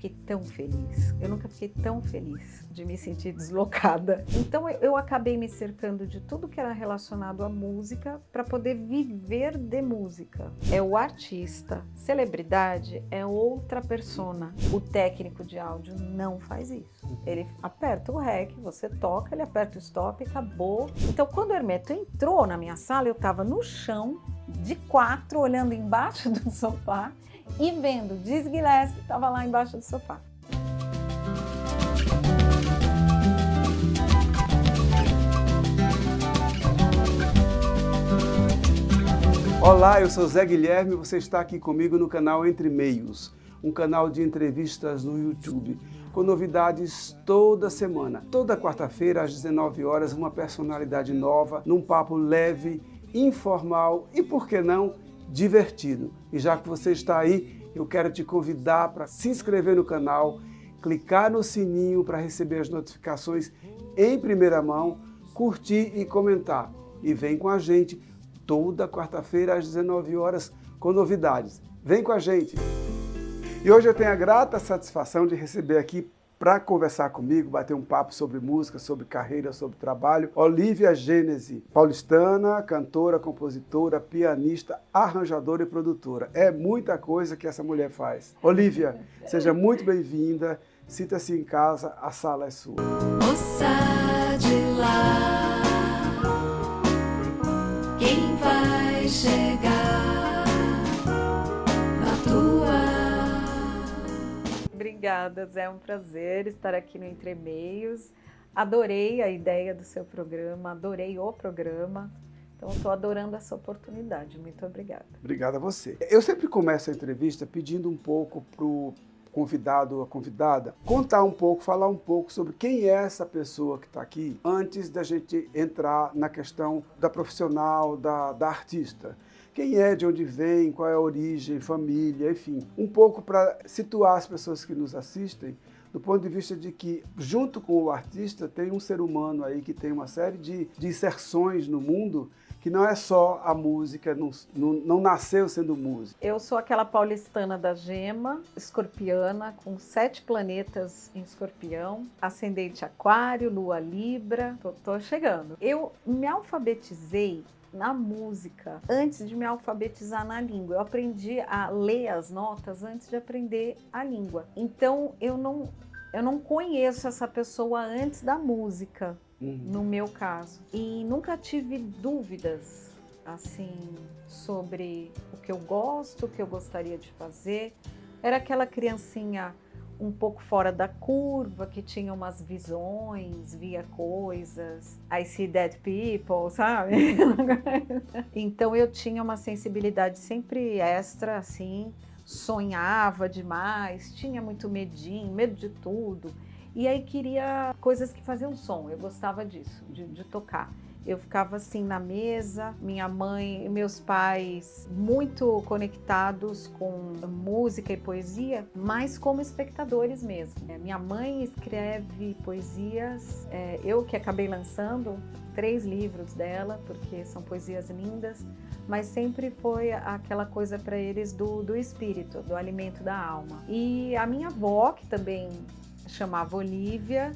fiquei tão feliz, eu nunca fiquei tão feliz de me sentir deslocada. Então eu acabei me cercando de tudo que era relacionado à música para poder viver de música. É o artista, celebridade é outra persona. O técnico de áudio não faz isso. Ele aperta o REC, você toca, ele aperta o stop e acabou. Então quando o Hermeto entrou na minha sala, eu estava no chão, de quatro, olhando embaixo do sofá e vendo Dizzy Gillespie, estava lá embaixo do sofá. Olá, eu sou Zé Guilherme e você está aqui comigo no canal Entre Meios, um canal de entrevistas no YouTube, com novidades toda semana. Toda quarta-feira, às 19 horas, uma personalidade nova, num papo leve, informal e, por que não, divertido. E já que você está aí, eu quero te convidar para se inscrever no canal, clicar no sininho para receber as notificações em primeira mão, curtir e comentar. E vem com a gente toda quarta-feira às 19 horas com novidades. Vem com a gente! E hoje eu tenho a grata satisfação de receber aqui para conversar comigo, bater um papo sobre música, sobre carreira, sobre trabalho, Olivia Gênese, paulistana, cantora, compositora, pianista, arranjadora e produtora. É muita coisa que essa mulher faz. Olivia, seja muito bem-vinda, sinta-se em casa, a sala é sua. Moça de lá, quem vai chegar na tua? Obrigada, Zé, é um prazer estar aqui no Entre Meios. Adorei a ideia do seu programa, adorei o programa. Então, estou adorando essa oportunidade. Muito obrigada. Obrigado a você. Eu sempre começo a entrevista pedindo um pouco para o convidado ou a convidada contar um pouco, falar um pouco sobre quem é essa pessoa que está aqui, antes da gente entrar na questão da profissional, da artista. Quem é, de onde vem, qual é a origem, família, enfim. Um pouco para situar as pessoas que nos assistem do ponto de vista de que, junto com o artista, tem um ser humano aí que tem uma série de inserções no mundo que não é só a música, não nasceu sendo música. Eu sou aquela paulistana da gema, escorpiana, com 7 planetas em escorpião, ascendente aquário, lua libra, tô chegando. Eu me alfabetizei na música, antes de me alfabetizar na língua. Eu aprendi a ler as notas antes de aprender a língua. Então, eu não conheço essa pessoa antes da música, no meu caso. E nunca tive dúvidas, assim, sobre o que eu gosto, o que eu gostaria de fazer. Era aquela criancinha um pouco fora da curva, que tinha umas visões, via coisas, I see dead people, sabe? Então eu tinha uma sensibilidade sempre extra, assim, sonhava demais, tinha muito medinho, medo de tudo, e aí queria coisas que faziam som, eu gostava disso, de tocar. Eu ficava assim na mesa, minha mãe e meus pais muito conectados com música e poesia, mas como espectadores mesmo. Minha mãe escreve poesias, eu que acabei lançando 3 livros dela, porque são poesias lindas, mas sempre foi aquela coisa para eles do espírito, do alimento da alma. E a minha avó, que também chamava Olivia,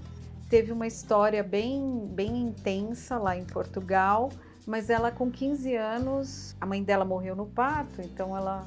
teve uma história bem intensa lá em Portugal, mas ela com 15 anos, a mãe dela morreu no parto, então ela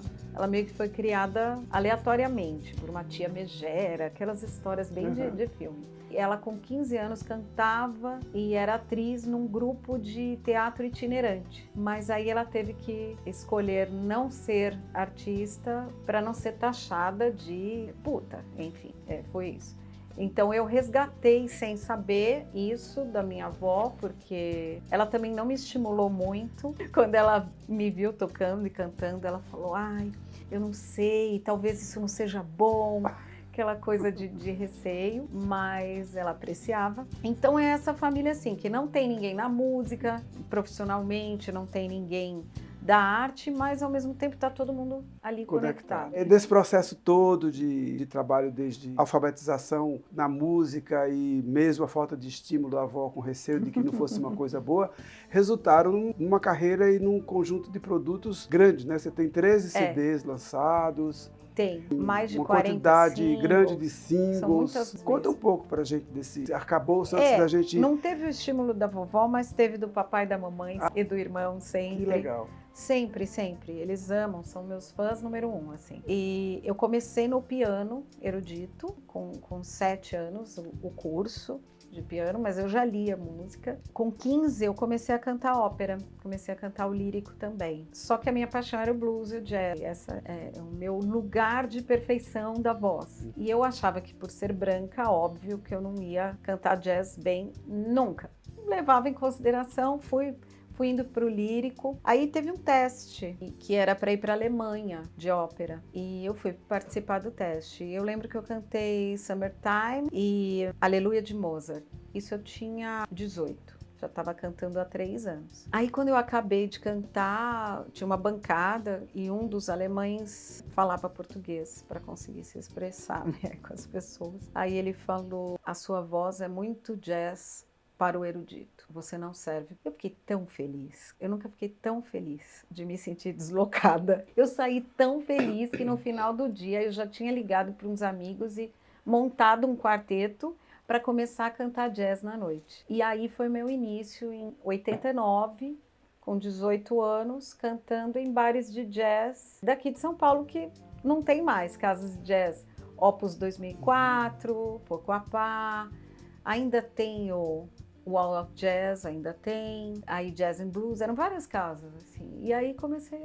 meio que foi criada aleatoriamente por uma tia megera, aquelas histórias bem de filme. Ela com 15 anos cantava e era atriz num grupo de teatro itinerante, mas aí ela teve que escolher não ser artista para não ser taxada de puta, enfim, foi isso. Então eu resgatei sem saber isso da minha avó, porque ela também não me estimulou muito. Quando ela me viu tocando e cantando, ela falou, ai, eu não sei, talvez isso não seja bom, aquela coisa de receio, mas ela apreciava. Então é essa família assim, que não tem ninguém na música, profissionalmente, não tem ninguém da arte, mas ao mesmo tempo está todo mundo ali conectado. Desse processo todo de trabalho, desde alfabetização na música e mesmo a falta de estímulo da avó com receio de que não fosse uma coisa boa, resultaram numa carreira e num conjunto de produtos grandes, né? Você tem 13 CDs lançados. Tem mais de uma 40 quantidade singles. grande de São singles. muitas Conta um vezes. pouco pra gente desse arcabouço antes da gente... Não teve o estímulo da vovó, mas teve do papai e da mamãe e do irmão sempre. Que legal. Sempre, sempre. Eles amam, são meus fãs número 1, assim. E eu comecei no piano erudito, com 7 anos, o curso de piano, mas eu já lia música. Com 15 eu comecei a cantar ópera, comecei a cantar o lírico também. Só que a minha paixão era o blues e o jazz. Essa é o meu lugar de perfeição da voz. E eu achava que por ser branca, óbvio que eu não ia cantar jazz bem nunca. Levava em consideração, fui indo para o lírico. Aí teve um teste que era para ir para a Alemanha de ópera e eu fui participar do teste. Eu lembro que eu cantei Summertime e Aleluia de Mozart. Isso eu tinha 18. Já estava cantando há 3 anos. Aí quando eu acabei de cantar, tinha uma bancada e um dos alemães falava português para conseguir se expressar, né, com as pessoas. Aí ele falou: a sua voz é muito jazz para o erudito, você não serve. Eu fiquei tão feliz, eu nunca fiquei tão feliz de me sentir deslocada. Eu saí tão feliz que no final do dia eu já tinha ligado para uns amigos e montado um quarteto para começar a cantar jazz na noite. E aí foi meu início em 89, com 18 anos, cantando em bares de jazz daqui de São Paulo, que não tem mais casas de jazz. Opus 2004, Pocoapá, ainda tem o Wall of Jazz, ainda tem, aí Jazz and Blues, eram várias casas, assim. E aí comecei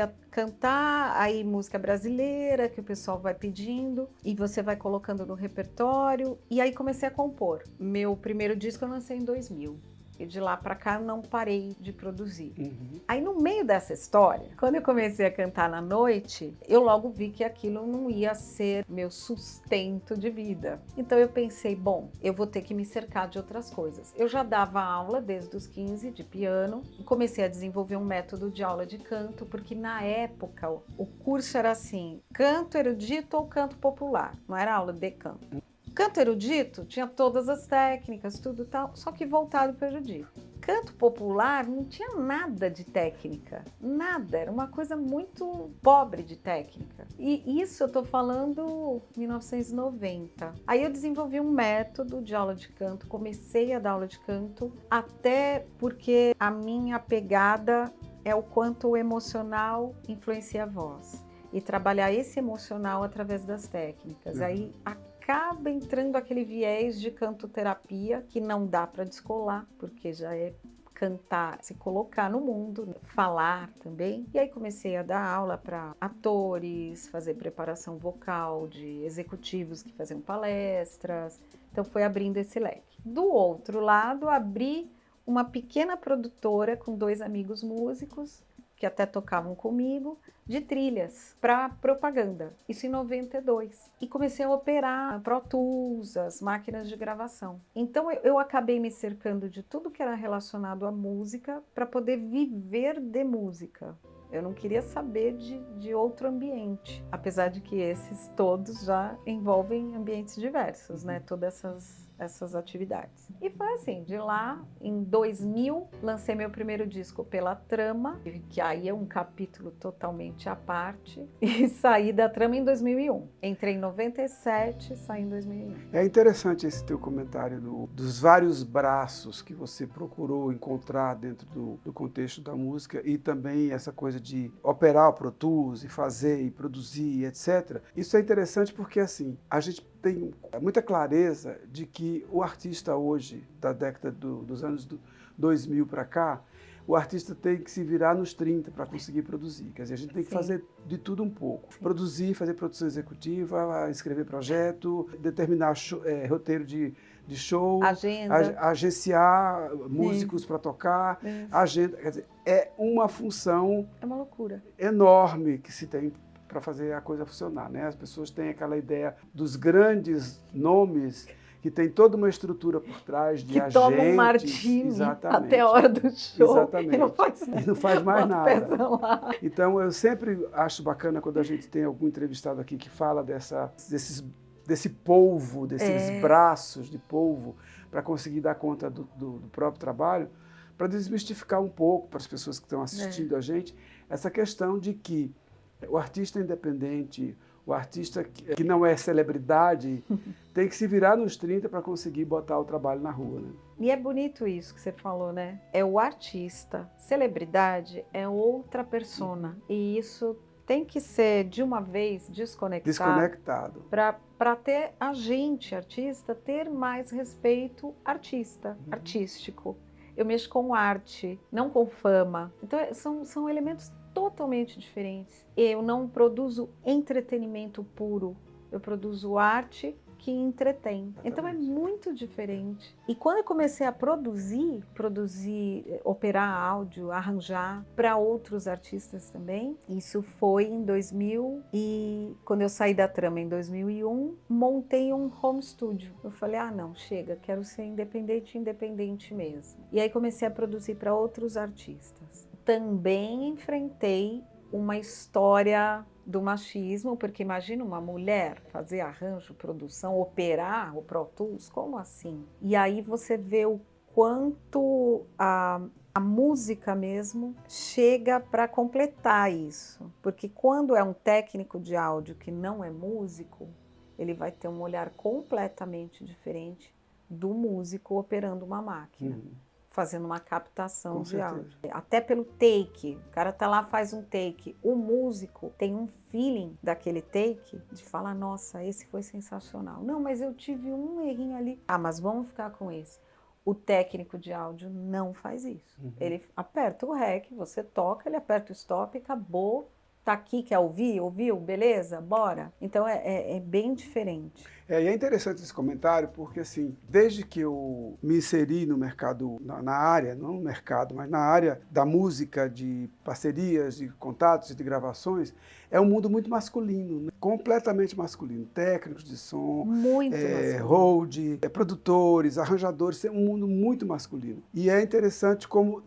a cantar, aí música brasileira, que o pessoal vai pedindo, e você vai colocando no repertório, e aí comecei a compor. Meu primeiro disco eu lancei em 2000. E de lá pra cá eu não parei de produzir. Aí no meio dessa história, quando eu comecei a cantar na noite, eu logo vi que aquilo não ia ser meu sustento de vida. Então eu pensei, bom, eu vou ter que me cercar de outras coisas. Eu já dava aula desde os 15 de piano e comecei a desenvolver um método de aula de canto, porque na época o curso era assim, canto erudito ou canto popular, não era aula de canto. Canto erudito tinha todas as técnicas, tudo tal, só que voltado para o erudito. Canto popular não tinha nada de técnica, nada, era uma coisa muito pobre de técnica. E isso eu tô falando em 1990. Aí eu desenvolvi um método de aula de canto, comecei a dar aula de canto, até porque a minha pegada é o quanto o emocional influencia a voz. E trabalhar esse emocional através das técnicas. Aí acaba entrando aquele viés de cantoterapia que não dá para descolar, porque já é cantar, se colocar no mundo, falar também. E aí comecei a dar aula para atores, fazer preparação vocal de executivos que faziam palestras. Então foi abrindo esse leque. Do outro lado, abri uma pequena produtora com 2 amigos músicos que até tocavam comigo, de trilhas para propaganda, isso em 92. E comecei a operar Pro Tools, as máquinas de gravação. Então eu acabei me cercando de tudo que era relacionado à música para poder viver de música. Eu não queria saber de outro ambiente, apesar de que esses todos já envolvem ambientes diversos, né? Todas essas atividades. E foi assim, de lá, em 2000, lancei meu primeiro disco Pela Trama, que aí é um capítulo totalmente à parte, e saí da Trama em 2001. Entrei em 97, saí em 2001. É interessante esse teu comentário dos vários braços que você procurou encontrar dentro do contexto da música e também essa coisa de operar o Pro Tools e fazer e produzir, etc. Isso é interessante porque, assim, a gente tem muita clareza de que o artista hoje, da década dos anos 2000 para cá, o artista tem que se virar nos 30 para conseguir produzir. Quer dizer, a gente tem que fazer de tudo um pouco. Produzir, fazer produção executiva, escrever projeto, determinar roteiro de show, agenciar músicos para tocar, agenda. Quer dizer, é uma função... É uma loucura. Enorme que se tem para fazer a coisa funcionar, né? As pessoas têm aquela ideia dos grandes nomes que tem toda uma estrutura por trás de agentes. Que toma um martini até a hora do show. Exatamente. E não faz mais nada. Então eu sempre acho bacana quando a gente tem algum entrevistado aqui que fala desse polvo, desses braços de polvo para conseguir dar conta do próprio trabalho, para desmistificar um pouco para as pessoas que estão assistindo a gente essa questão de que O artista independente, o artista que não é celebridade, tem que se virar nos 30 para conseguir botar o trabalho na rua, né? E é bonito isso que você falou, né? É o artista. Celebridade é outra persona. E isso tem que ser, de uma vez, Desconectado. para ter a gente, artista, ter mais respeito artístico. Eu mexo com arte, não com fama. Então, são elementos totalmente diferentes. Eu não produzo entretenimento puro, eu produzo arte que entretém. Então é muito diferente. E quando eu comecei a produzir, operar áudio, arranjar para outros artistas também, isso foi em 2000 e quando eu saí da Trama em 2001, montei um home studio. Eu falei, não, chega, quero ser independente mesmo. E aí comecei a produzir para outros artistas. Também enfrentei uma história do machismo, porque imagina uma mulher fazer arranjo, produção, operar o Pro Tools, como assim? E aí você vê o quanto a música mesmo chega para completar isso, porque quando é um técnico de áudio que não é músico, ele vai ter um olhar completamente diferente do músico operando uma máquina. Fazendo uma captação de áudio. Até pelo take. O cara tá lá, faz um take. O músico tem um feeling daquele take de falar, nossa, esse foi sensacional. Não, mas eu tive um errinho ali. Mas vamos ficar com esse. O técnico de áudio não faz isso. Ele aperta o REC, você toca, ele aperta o stop e acabou. Tá aqui, quer ouvir? Ouviu? Beleza? Bora. Então é bem diferente. E é interessante esse comentário porque, assim, desde que eu me inseri no mercado, na área, não no mercado, mas na área da música, de parcerias, de contatos, de gravações, é um mundo muito masculino, né? Completamente masculino. Técnicos de som, muito masculino. hold, produtores, arranjadores, é um mundo muito masculino. E é interessante como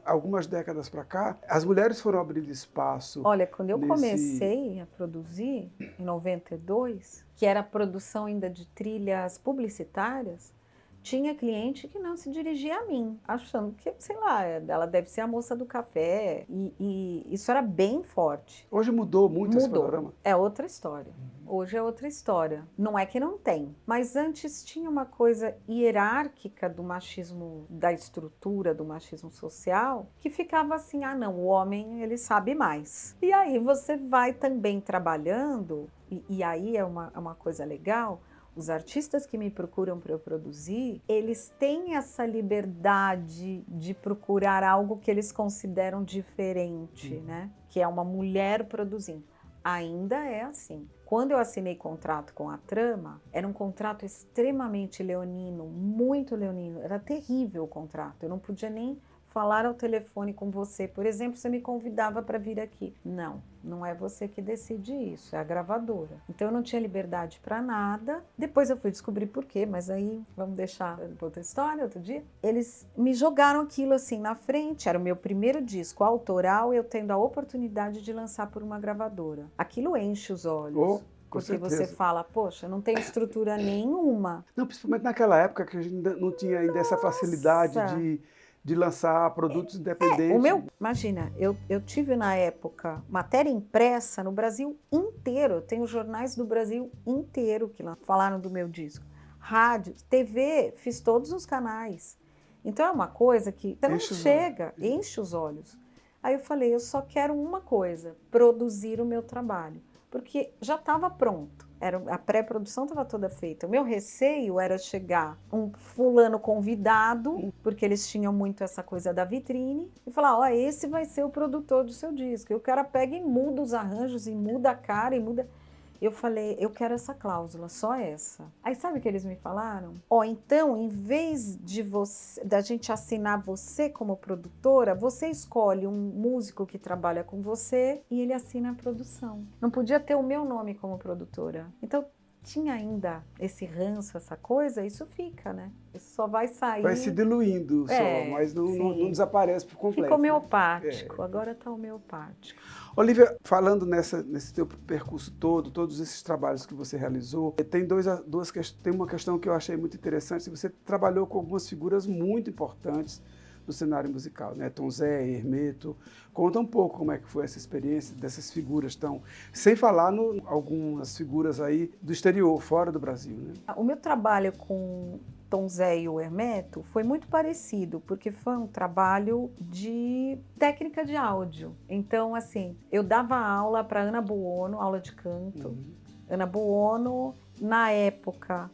algumas décadas para cá, as mulheres foram abrindo espaço. Olha, quando eu comecei a produzir, em 92, que era a produção ainda de trilhas publicitárias, tinha cliente que não se dirigia a mim, achando que, sei lá, ela deve ser a moça do café, e isso era bem forte. Hoje mudou muito esse panorama? É outra história. Hoje é outra história. Não é que não tem, mas antes tinha uma coisa hierárquica do machismo, da estrutura do machismo social, que ficava assim, não, o homem ele sabe mais. E aí você vai também trabalhando, e aí é uma coisa legal. Os artistas que me procuram para eu produzir, eles têm essa liberdade de procurar algo que eles consideram diferente, né? Que é uma mulher produzindo. Ainda é assim. Quando eu assinei contrato com a Trama, era um contrato extremamente leonino, muito leonino. Era terrível o contrato. Eu não podia nem falar ao telefone com você. Por exemplo, você me convidava para vir aqui. Não é você que decide isso, é a gravadora. Então eu não tinha liberdade para nada. Depois eu fui descobrir por quê, mas aí vamos deixar para outra história, outro dia. Eles me jogaram aquilo assim na frente. Era o meu primeiro disco autoral, eu tendo a oportunidade de lançar por uma gravadora. Aquilo enche os olhos. Porque você fala, poxa, não tem estrutura nenhuma. Não, principalmente naquela época que a gente não tinha ainda essa facilidade de lançar produtos independentes. Imagina, eu tive na época matéria impressa no Brasil inteiro. Eu tenho jornais do Brasil inteiro que falaram do meu disco. Rádio, TV, fiz todos os canais. Então é uma coisa que você não chega, enche os olhos. Aí eu falei, eu só quero uma coisa, produzir o meu trabalho. Porque já estava pronto, a pré-produção estava toda feita. O meu receio era chegar um fulano convidado, porque eles tinham muito essa coisa da vitrine, e falar, esse vai ser o produtor do seu disco. E o cara pega e muda os arranjos, e muda a cara, e muda... Eu falei, eu quero essa cláusula, só essa. Aí sabe o que eles me falaram? Então, em vez da gente assinar você como produtora, você escolhe um músico que trabalha com você e ele assina a produção. Não podia ter o meu nome como produtora. Então, tinha ainda esse ranço, essa coisa, isso fica, né? Isso só vai sair... Vai se diluindo mas não desaparece por completo. Fica homeopático, agora está homeopático. Olívia, falando nesse teu percurso todo, todos esses trabalhos que você realizou, tem uma questão que eu achei muito interessante. Você trabalhou com algumas figuras muito importantes do cenário musical, né? Tom Zé, Hermeto. Conta um pouco como é que foi essa experiência dessas figuras tão... Sem falar algumas figuras aí do exterior, fora do Brasil, né? O meu trabalho com Tom Zé e o Hermeto foi muito parecido, porque foi um trabalho de técnica de áudio. Então, assim, eu dava aula para Ana Buono, aula de canto. Ana Buono, na época,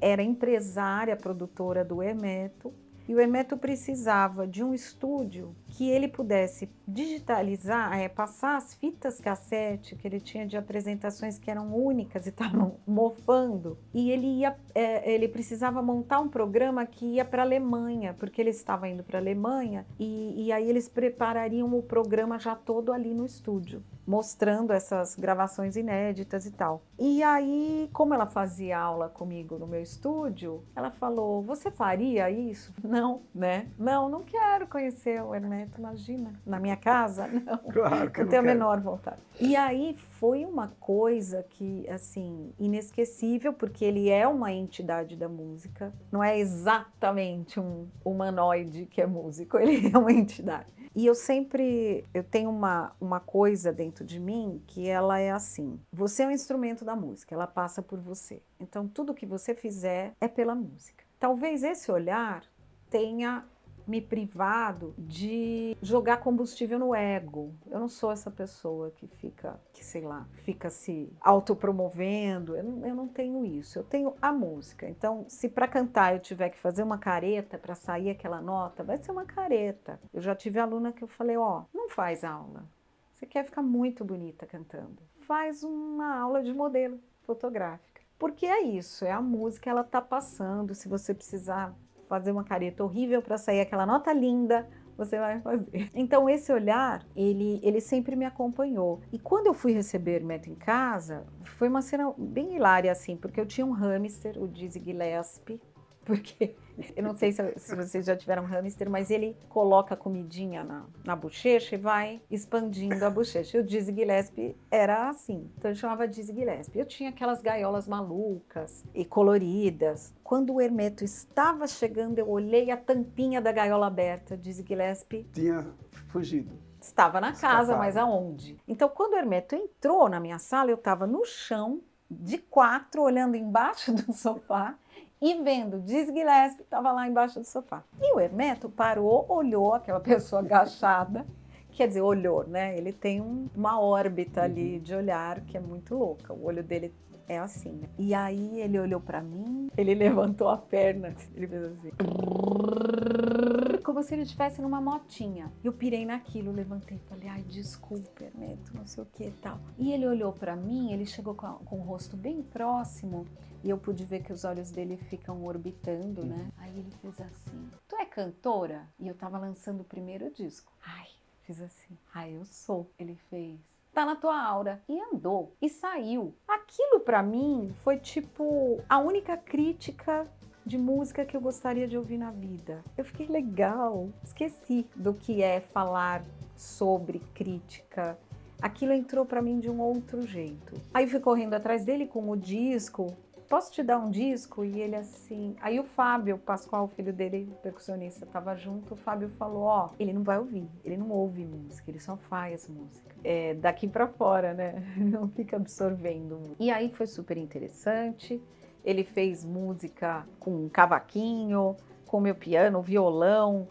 era empresária, produtora do Hermeto, e o Hermeto precisava de um estúdio que ele pudesse digitalizar, passar as fitas cassete que ele tinha de apresentações que eram únicas e estavam mofando. E ele precisava montar um programa que ia para a Alemanha, porque ele estava indo para a Alemanha, e aí eles preparariam o programa já todo ali no estúdio, mostrando essas gravações inéditas e tal. E aí, como ela fazia aula comigo no meu estúdio, ela falou: você faria isso? Não, né? Não quero conhecer o Hermeto, imagina. Na minha casa, não. Claro que não tenho a quero. menor vontade. E aí foi uma coisa que, assim, inesquecível, porque ele é uma entidade da música. Não é exatamente um humanoide que é músico, ele é uma entidade. E eu tenho uma coisa dentro de mim que ela é assim: você é um instrumento da música, ela passa por você. Então tudo que você fizer é pela música. Talvez esse olhar tenha me privado de jogar combustível no ego. Eu não sou essa pessoa que fica se autopromovendo. Eu não tenho isso. Eu tenho a música. Então, se para cantar eu tiver que fazer uma careta para sair aquela nota, vai ser uma careta. Eu já tive aluna que eu falei: não faz aula. Você quer ficar muito bonita cantando. Faz uma aula de modelo fotográfica. Porque é isso, é a música, ela tá passando. Se você precisar fazer uma careta horrível para sair aquela nota linda, você vai fazer. Então esse olhar, ele sempre me acompanhou. E quando eu fui receber Hermeto em casa, foi uma cena bem hilária, assim, porque eu tinha um hamster, o Dizzy Gillespie, porque eu não sei se vocês já tiveram hamster, mas ele coloca a comidinha na bochecha e vai expandindo a bochecha. E o Dizzy Gillespie era assim, então ele chamava Dizzy Gillespie. Eu tinha aquelas gaiolas malucas e coloridas. Quando o Hermeto estava chegando, eu olhei a tampinha da gaiola aberta. Dizzy Gillespie Tinha fugido. estava na casa, Escapado. mas aonde? Então, quando o Hermeto entrou na minha sala, eu estava no chão, de quatro, olhando embaixo do sofá, e vendo Dizzy Gillespie estava lá embaixo do sofá. E o Hermeto parou, olhou aquela pessoa agachada, quer dizer, olhou, né? Ele tem uma órbita ali de olhar que é muito louca. O olho dele é assim, né? E aí ele olhou para mim, ele levantou a perna, ele fez assim, como se ele estivesse numa motinha. Eu pirei naquilo, levantei e falei: ai, desculpa, Hermeto, não sei o que e tal. E ele olhou para mim, ele chegou com o rosto bem próximo, e eu pude ver que os olhos dele ficam orbitando, né? Aí ele fez assim: tu é cantora? E eu tava lançando o primeiro disco. Ai, fiz assim: ai, eu sou. Ele fez: tá na tua aura. E andou, e saiu. Aquilo pra mim foi tipo a única crítica de música que eu gostaria de ouvir na vida. Eu fiquei: legal, esqueci do que é falar sobre crítica. Aquilo entrou pra mim de um outro jeito. Aí fui correndo atrás dele com o disco. Posso te dar um disco? E ele assim... Aí o Fábio Pascoal, o filho dele, percussionista, estava junto. O Fábio falou: ele não vai ouvir, ele não ouve música, ele só faz música. É daqui para fora, né? Não fica absorvendo. E aí foi super interessante. Ele fez música com cavaquinho, com meu piano, violão.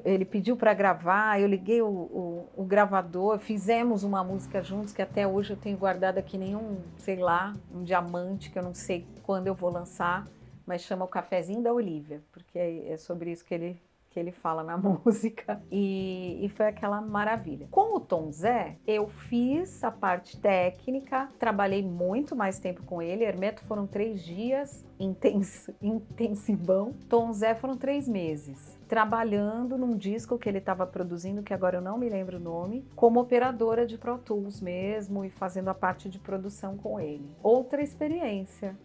Ele pediu para gravar, eu liguei o gravador, fizemos uma música juntos, que até hoje eu tenho guardado aqui um diamante, que eu não sei quando eu vou lançar, mas chama O Cafezinho da Olívia, porque é sobre isso que ele fala na música, e foi aquela maravilha. Com o Tom Zé, eu fiz a parte técnica, trabalhei muito mais tempo com ele. Hermeto foram 3 dias, intensivão. Tom Zé foram 3 meses, trabalhando num disco que ele estava produzindo, que agora eu não me lembro o nome, como operadora de Pro Tools mesmo, e fazendo a parte de produção com ele. Outra experiência,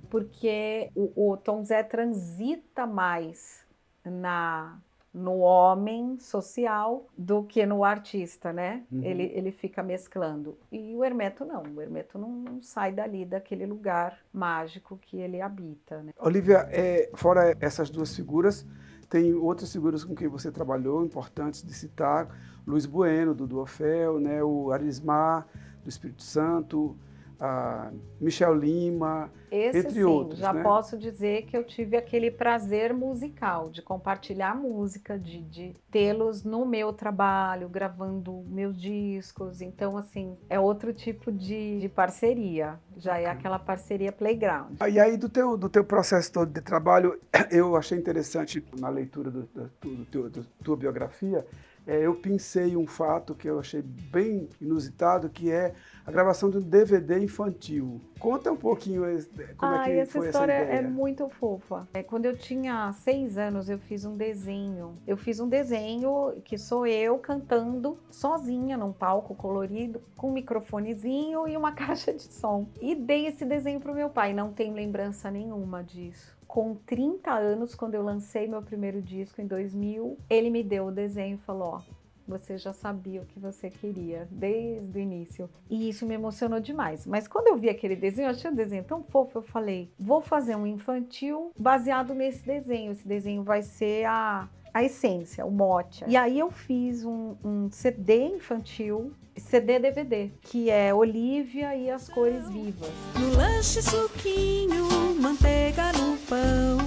porque o Tom Zé transita mais no homem social do que no artista, né? Uhum. Ele fica mesclando. E o Hermeto não sai dali, daquele lugar mágico que ele habita, né? Olívia, fora essas duas figuras, Tem outras figuras com quem você trabalhou, importantes de citar, Luiz Bueno, Dudu Ofel, né, o Arismar, do Espírito Santo, a Michel Lima, Esse entre sim, outros. já né? posso dizer que eu tive aquele prazer musical de compartilhar música, de tê-los no meu trabalho, gravando meus discos. Então, assim, é outro tipo de parceria. Já é aquela parceria playground. E aí, do teu processo todo de trabalho, eu achei interessante na leitura da tua biografia, eu pensei um fato que eu achei bem inusitado, que é a gravação de um DVD infantil. Conta um pouquinho como é que Essa foi essa história ideia. é muito fofa. Quando eu tinha 6 anos, eu fiz um desenho. Eu fiz um desenho que sou eu cantando sozinha num palco colorido, com um microfonezinho e uma caixa de som. E dei esse desenho pro meu pai. Não tenho lembrança nenhuma disso. Com 30 anos, quando eu lancei meu primeiro disco em 2000, ele me deu o desenho e falou: ó, você já sabia o que você queria desde o início. E isso me emocionou demais. Mas quando eu vi aquele desenho, eu achei o desenho tão fofo, eu falei, vou fazer um infantil baseado nesse desenho. Esse desenho vai ser a essência, o mote. E aí eu fiz um CD infantil, CD-DVD, que é Olivia e as Cores Vivas. No lanche, suquinho, manteiga no pão.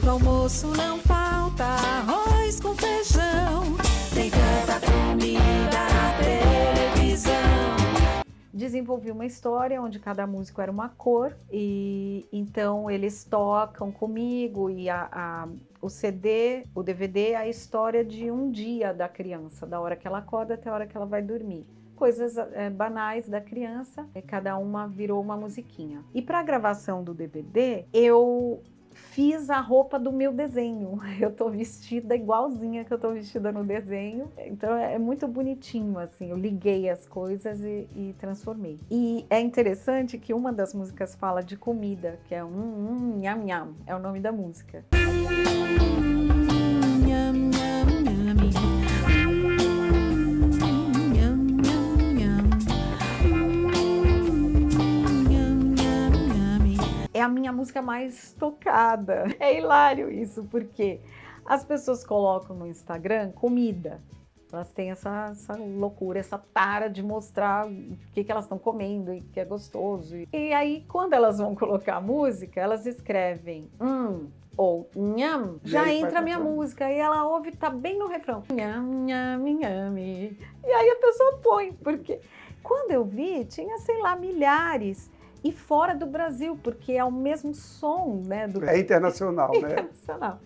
No almoço não falta arroz com feijão. Tem tanta comida na televisão. Desenvolvi uma história onde cada músico era uma cor, e então eles tocam comigo, e o CD, o DVD é a história de um dia da criança, da hora que ela acorda até a hora que ela vai dormir. Coisas banais da criança, e cada uma virou uma musiquinha. E para a gravação do DVD, eu fiz a roupa do meu desenho. Eu tô vestida igualzinha que eu tô vestida no desenho. Então é muito bonitinho, assim. Eu liguei as coisas e transformei. E é interessante que uma das músicas fala de comida, que é nham nham, é o nome da música. É a minha música mais tocada. É hilário isso, porque as pessoas colocam no Instagram comida. Elas têm essa loucura, essa tara de mostrar o que elas estão comendo e que é gostoso. E aí, quando elas vão colocar a música, elas escrevem ou nham, já entra a minha música. E ela ouve, tá bem no refrão. Nham, nham, nham. E aí a pessoa põe, porque quando eu vi, tinha, sei lá, milhares. E fora do Brasil, porque é o mesmo som, né? É internacional, né? Internacional.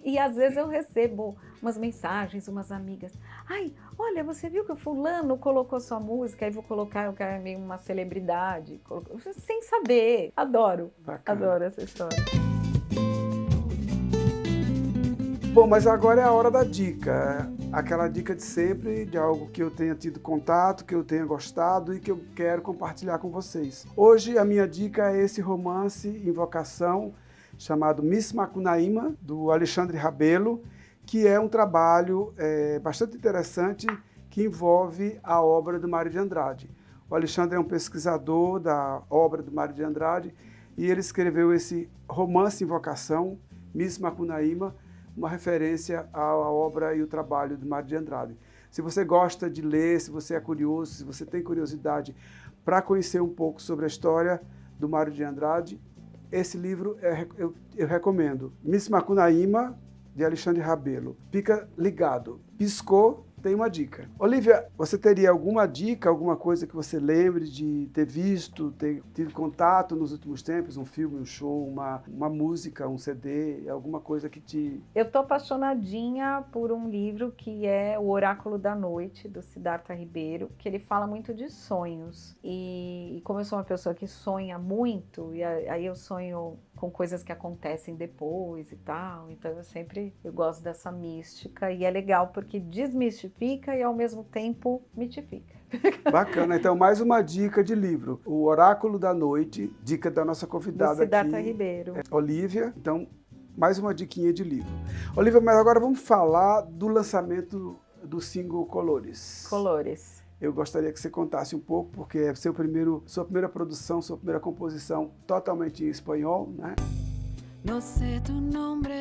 E às vezes eu recebo umas mensagens, umas amigas. Ai, olha, você viu que o fulano colocou sua música, aí vou colocar, eu quero meio uma celebridade. Sem saber. Adoro. Bacana. Adoro essa história. Bom, mas agora é a hora da dica. Aquela dica de sempre, de algo que eu tenha tido contato, que eu tenha gostado e que eu quero compartilhar com vocês. Hoje a minha dica é esse romance Invocação, chamado Miss Macunaíma, do Alexandre Rabelo, que é um trabalho bastante interessante que envolve a obra do Mário de Andrade. O Alexandre é um pesquisador da obra do Mário de Andrade e ele escreveu esse romance Invocação, Miss Macunaíma, uma referência à obra e o trabalho do Mário de Andrade. Se você gosta de ler, se você é curioso, se você tem curiosidade para conhecer um pouco sobre a história do Mário de Andrade, esse livro eu recomendo. Miss Macunaíma, de Alexandre Rabelo. Fica ligado. Piscou, tem uma dica. Olivia, você teria alguma dica, alguma coisa que você lembre de ter visto, ter tido contato nos últimos tempos? Um filme, um show, uma música, um CD, alguma coisa que te... Eu tô apaixonadinha por um livro que é O Oráculo da Noite, do Siddhartha Ribeiro, que ele fala muito de sonhos. E como eu sou uma pessoa que sonha muito, e aí eu sonho com coisas que acontecem depois e tal, então eu gosto dessa mística, e é legal porque desmistifica e ao mesmo tempo mitifica. Bacana, então mais uma dica de livro, O Oráculo da Noite, dica da nossa convidada do Siddhartha aqui, Ribeiro. Olivia, então mais uma diquinha de livro. Olivia, mas agora vamos falar do lançamento do single Colores. Colores. Eu gostaria que você contasse um pouco, porque é sua primeira produção, sua primeira composição totalmente em espanhol, né? No sé tu nombre,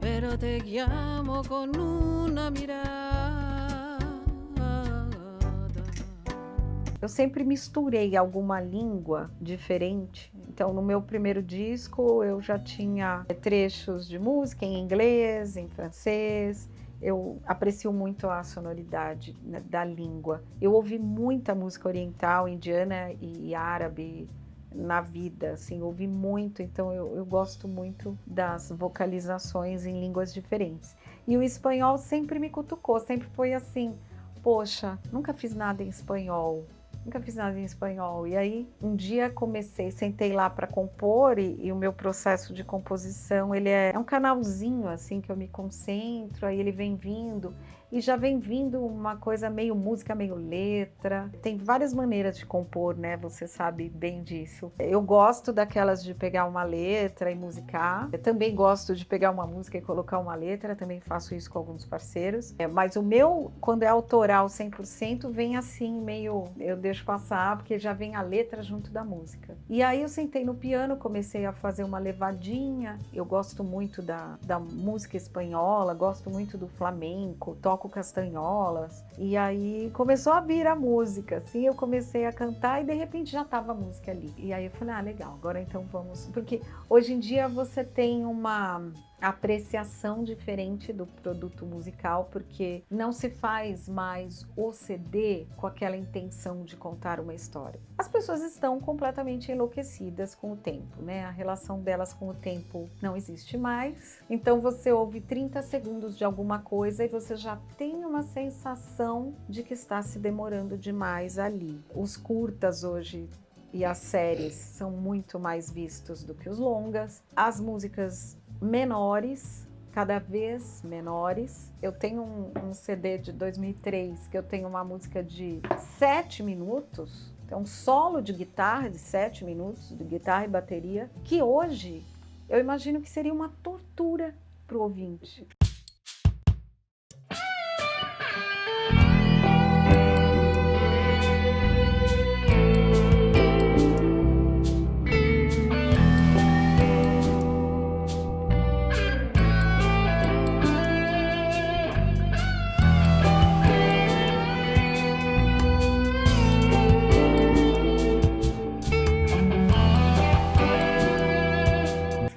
pero te llamo con una mirada. Eu sempre misturei alguma língua diferente. Então, no meu primeiro disco, eu já tinha trechos de música em inglês, em francês. Eu aprecio muito a sonoridade, né, da língua. Eu ouvi muita música oriental, indiana e árabe na vida, assim, ouvi muito. Então, eu gosto muito das vocalizações em línguas diferentes. E o espanhol sempre me cutucou, sempre foi assim, poxa, nunca fiz nada em espanhol. Nunca fiz nada em espanhol. E aí, um dia sentei lá para compor e o meu processo de composição, ele é um canalzinho, assim, que eu me concentro, aí ele vem vindo. E já vem vindo uma coisa meio música, meio letra. Tem várias maneiras de compor, né? Você sabe bem disso. Eu gosto daquelas de pegar uma letra e musicar. Eu também gosto de pegar uma música e colocar uma letra. Também faço isso com alguns parceiros. Mas o meu, quando é autoral 100%, vem assim, meio... Eu deixo passar, porque já vem a letra junto da música. E aí eu sentei no piano, comecei a fazer uma levadinha. Eu gosto muito da música espanhola, gosto muito do flamenco, toco castanholas, e aí começou a vir a música, assim, eu comecei a cantar e de repente já estava a música ali. E aí eu falei, legal, agora então vamos... Porque hoje em dia você tem uma apreciação diferente do produto musical, porque não se faz mais o CD com aquela intenção de contar uma história. As pessoas estão completamente enlouquecidas com o tempo, né? A relação delas com o tempo não existe mais. Então você ouve 30 segundos de alguma coisa e você já tem uma sensação de que está se demorando demais ali. Os curtas hoje e as séries são muito mais vistos do que os longas. As músicas menores, cada vez menores. Eu tenho um CD de 2003 que eu tenho uma música de 7 minutos, então um solo de guitarra de 7 minutos, de guitarra e bateria, que hoje eu imagino que seria uma tortura para o ouvinte.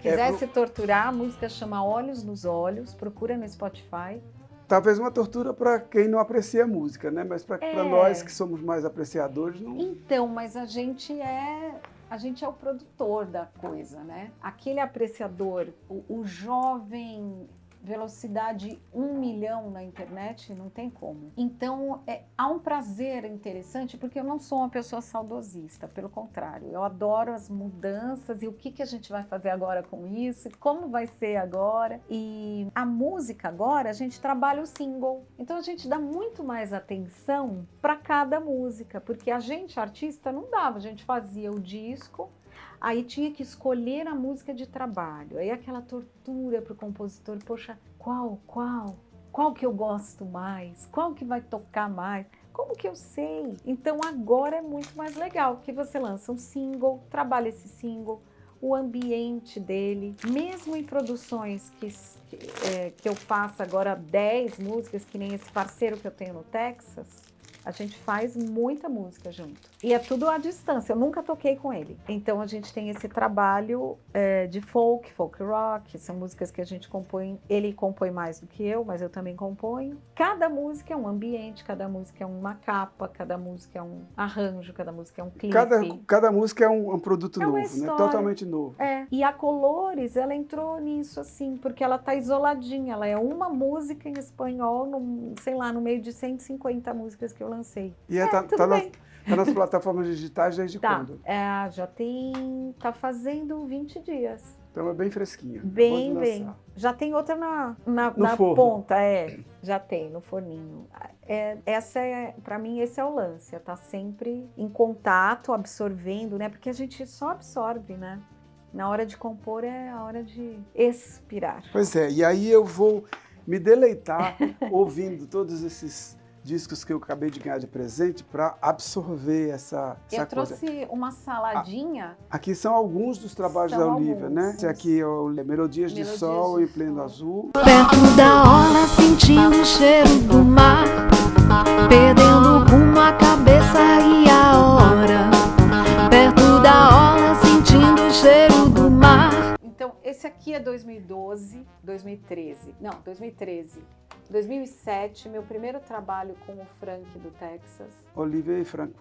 Se quisesse torturar, a música chama Olhos nos Olhos, procura no Spotify. Talvez uma tortura para quem não aprecia música, né? Mas para nós que somos mais apreciadores, não... Então, mas a gente é o produtor da coisa, né? Aquele apreciador, o jovem... velocidade 1 milhão na internet, não tem como. Então, há um prazer interessante, porque eu não sou uma pessoa saudosista, pelo contrário, eu adoro as mudanças e o que a gente vai fazer agora com isso, como vai ser agora. E a música agora, a gente trabalha o single, então a gente dá muito mais atenção para cada música, porque a gente, artista, não dava, a gente fazia o disco, aí tinha que escolher a música de trabalho, aí aquela tortura para o compositor, poxa, qual que eu gosto mais, qual que vai tocar mais, como que eu sei? Então agora é muito mais legal, porque você lança um single, trabalha esse single, o ambiente dele, mesmo em produções que eu faço agora 10 músicas, que nem esse parceiro que eu tenho no Texas, a gente faz muita música junto. E é tudo à distância, eu nunca toquei com ele. Então a gente tem esse trabalho de folk rock, são músicas que a gente compõe, ele compõe mais do que eu, mas eu também componho. Cada música é um ambiente, cada música é uma capa, cada música é um arranjo, cada música é um clipe. Cada música é um produto novo, né? Totalmente novo. E a Colores, ela entrou nisso assim, porque ela tá isoladinha, ela é uma música em espanhol, no meio de 150 músicas que eu lancei. E tá nas plataformas digitais desde quando? Tá fazendo 20 dias. Então é bem fresquinha. Bem. Já tem outra na ponta, já tem, no forninho. Para mim, esse é o lance, tá sempre em contato, absorvendo, né? Porque a gente só absorve, né? Na hora de compor é a hora de expirar. Pois é, e aí eu vou me deleitar ouvindo todos esses discos que eu acabei de ganhar de presente para absorver essa Eu coisa. trouxe uma saladinha. Aqui são alguns dos trabalhos São da Olivia, alguns. né? Esse aqui é o Melodias de Melodias Sol de em Pleno Sol. Azul. Perto da orla, sentindo o cheiro do mar, perdendo o rumo, a cabeça e a hora. Perto da orla, sentindo o cheiro do mar. Então, esse aqui é 2012, 2013. Não, 2013. 2007, meu primeiro trabalho com o Frank do Texas. Olivia e Frank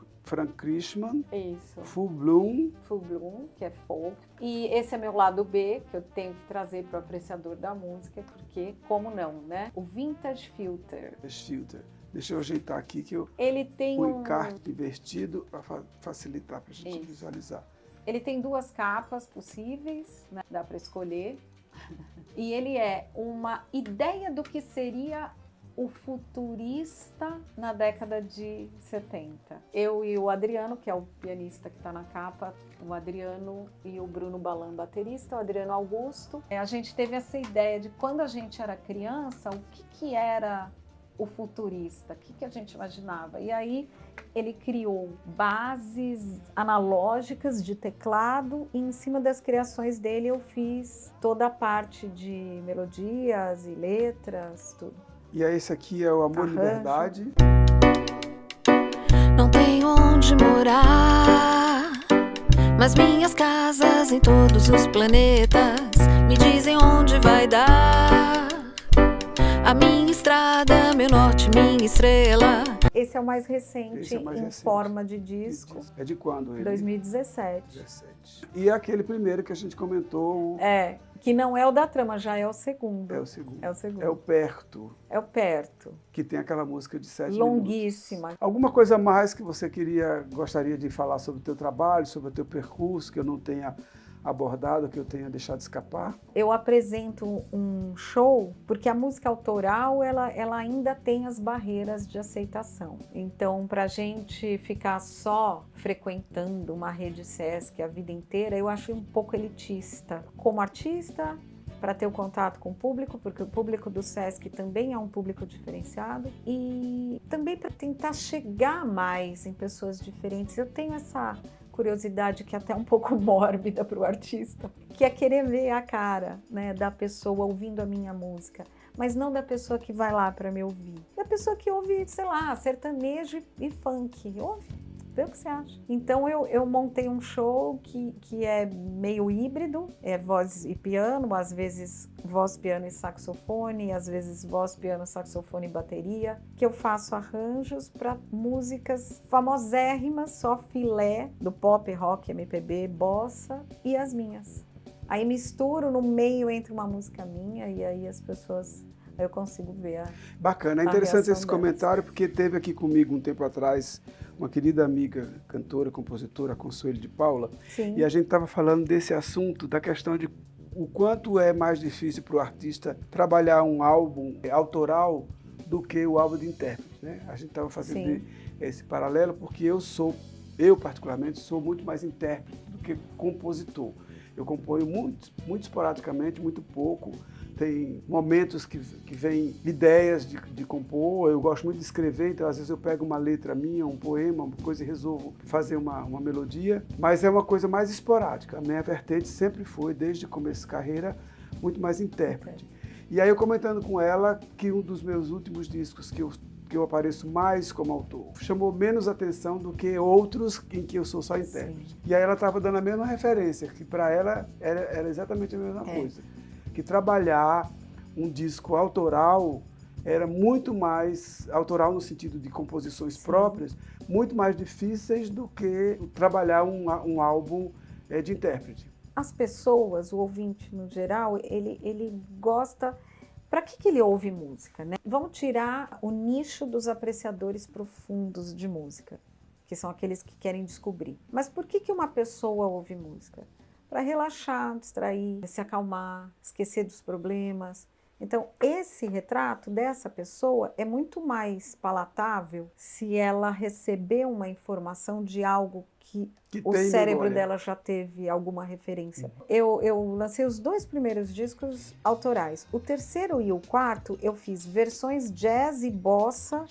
Krishman, Isso. Full Bloom. Full Bloom, que é folk. E esse é meu lado B, que eu tenho que trazer para o apreciador da música, porque, como não, né? O Vintage Filter. Filter. Deixa eu ajeitar aqui que eu Ele tem o encarte invertido para facilitar para a gente Isso. visualizar. Ele tem 2 capas possíveis, né? Dá para escolher. E ele é uma ideia do que seria o futurista na década de 70. Eu e o Adriano, que é o pianista que está na capa, o Adriano e o Bruno Balan, baterista, o Adriano Augusto. A gente teve essa ideia de quando a gente era criança, o que era o futurista, o que a gente imaginava. E aí ele criou bases analógicas de teclado e em cima das criações dele eu fiz toda a parte de melodias e letras, tudo. E aí esse aqui é o Amor e Arranjo. Liberdade. Não tenho onde morar, mas minhas casas em todos os planetas me dizem onde vai dar. A minha estrada, meu norte, minha estrela. Esse é o mais recente Esse é o mais em recente. forma de disco, É de quando ele? 2017. 17. E aquele primeiro que a gente comentou, É, que não é o da trama, já é o segundo. é o segundo. É o segundo. É o Perto, É o Perto. que tem aquela música de 7 minutos. Longuíssima. Alguma coisa mais que você gostaria de falar sobre o teu trabalho, sobre o teu percurso, que eu não tenha abordado, que eu tenha deixado escapar? Eu apresento um show porque a música autoral ela ainda tem as barreiras de aceitação. Então, para a gente ficar só frequentando uma rede Sesc a vida inteira, eu acho um pouco elitista. Como artista, para ter o contato com o público, porque o público do Sesc também é um público diferenciado, e também para tentar chegar mais em pessoas diferentes. Eu tenho essa curiosidade que é até um pouco mórbida para o artista, que é querer ver a cara, né, da pessoa ouvindo a minha música, mas não da pessoa que vai lá para me ouvir, da pessoa que ouve, sei lá, sertanejo e funk, ouve, vê o que você acha. Então eu montei um show que é meio híbrido, é voz e piano, às vezes voz, piano e saxofone, às vezes voz, piano, saxofone e bateria, que eu faço arranjos para músicas famosérrimas, só filé do pop, rock, MPB, bossa e as minhas. Aí misturo no meio entre uma música minha e aí as pessoas, aí eu consigo ver Bacana, é a interessante reação esse delas. comentário, porque teve aqui comigo um tempo atrás uma querida amiga, cantora, compositora, Consuelo de Paula, Sim. e a gente estava falando desse assunto, da questão de o quanto é mais difícil para o artista trabalhar um álbum autoral do que o álbum de intérprete, né? A gente estava fazendo Sim. esse paralelo porque eu particularmente sou muito mais intérprete do que compositor. Eu componho muito esporadicamente, muito pouco. Tem momentos que vêm ideias de compor, eu gosto muito de escrever, então às vezes eu pego uma letra minha, um poema, uma coisa e resolvo fazer uma melodia, mas é uma coisa mais esporádica. A minha vertente sempre foi, desde o começo de carreira, muito mais intérprete. E aí eu comentando com ela que um dos meus últimos discos que eu apareço mais como autor chamou menos atenção do que outros em que eu sou só intérprete. Sim. E aí ela estava dando a mesma referência, que para ela era exatamente a mesma coisa. Que trabalhar um disco autoral era muito mais, autoral no sentido de composições Sim. próprias, muito mais difíceis do que trabalhar um álbum de intérprete. As pessoas, o ouvinte no geral, ele gosta... Para que ele ouve música, né? Vamos tirar o nicho dos apreciadores profundos de música, que são aqueles que querem descobrir. Mas por que uma pessoa ouve música? Para relaxar, distrair, se acalmar, esquecer dos problemas. Então, esse retrato dessa pessoa é muito mais palatável se ela receber uma informação de algo que o cérebro memória. dela já teve alguma referência. Eu lancei os 2 primeiros discos autorais. O terceiro e o quarto eu fiz versões jazz e bossa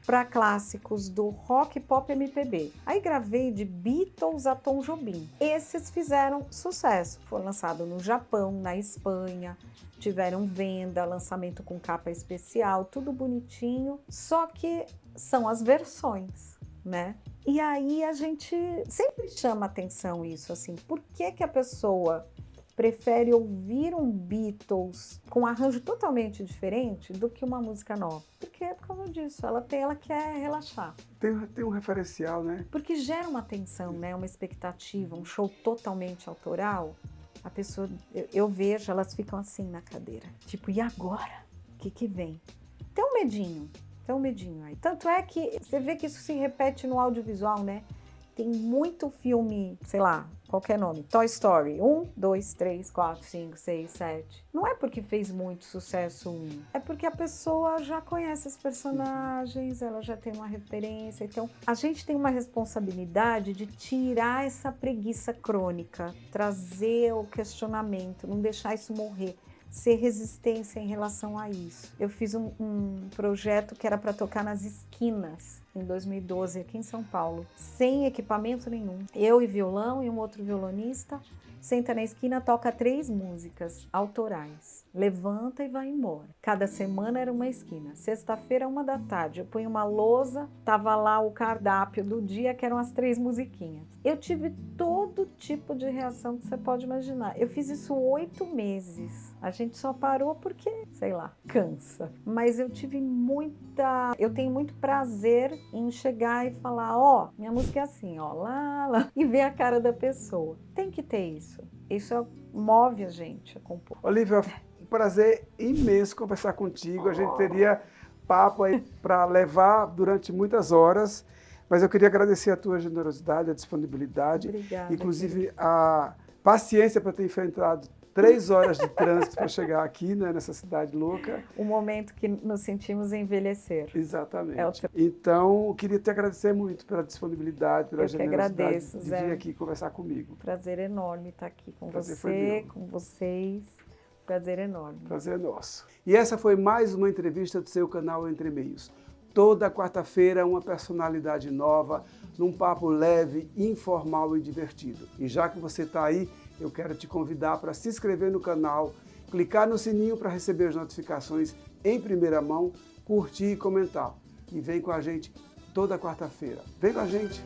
para clássicos do rock, pop, MPB. Aí gravei de Beatles a Tom Jobim. Esses fizeram sucesso. Foi lançado no Japão, na Espanha, tiveram venda, lançamento com capa especial, tudo bonitinho. Só que são as versões, né? E aí a gente sempre chama atenção isso, assim, por que que a pessoa prefere ouvir um Beatles com um arranjo totalmente diferente do que uma música nova? Porque é por causa disso, ela quer relaxar. Tem um referencial, né? Porque gera uma atenção, né? Uma expectativa, um show totalmente autoral. A pessoa, eu vejo, elas ficam assim na cadeira, tipo, e agora? O que vem? Tem um medinho aí. Tanto é que você vê que isso se repete no audiovisual, né? Tem muito filme, sei lá, qualquer nome, Toy Story 1, 2, 3, 4, 5, 6, 7. Não é porque fez muito sucesso é porque a pessoa já conhece os personagens, ela já tem uma referência. Então, a gente tem uma responsabilidade de tirar essa preguiça crônica, trazer o questionamento, não deixar isso morrer. Ser resistência em relação a isso. Eu fiz um projeto que era para tocar nas esquinas em 2012 aqui em São Paulo, sem equipamento nenhum. Eu e violão e um outro violonista, senta na esquina, toca 3 músicas autorais. Levanta e vai embora. Cada semana era uma esquina. Sexta-feira, 13h, eu punha uma lousa, tava lá o cardápio do dia, que eram as 3 musiquinhas. Eu tive todo tipo de reação que você pode imaginar. Eu fiz isso 8 meses. A gente só parou porque, sei lá, cansa. Mas eu tenho muito prazer em chegar e falar, ó, minha música é assim, ó, lá, e ver a cara da pessoa. Tem que ter isso. Isso move a gente a compor. Olívia, um prazer imenso conversar contigo. A gente teria papo aí para levar durante muitas horas, mas eu queria agradecer a tua generosidade, a disponibilidade, Obrigada, inclusive querida. a paciência para ter enfrentado 3 horas de trânsito para chegar aqui, né, nessa cidade louca. O momento que nos sentimos envelhecer. Exatamente. Então, eu queria te agradecer muito pela disponibilidade, pela generosidade agradeço, de Zé. vir aqui conversar comigo. Prazer enorme estar aqui com Prazer foi você, meu. com vocês. Prazer enorme. Prazer é nosso. E essa foi mais uma entrevista do seu canal Entre Meios. Toda quarta-feira, uma personalidade nova, num papo leve, informal e divertido. E já que você está aí, eu quero te convidar para se inscrever no canal, clicar no sininho para receber as notificações em primeira mão, curtir e comentar. E vem com a gente toda quarta-feira. Vem com a gente!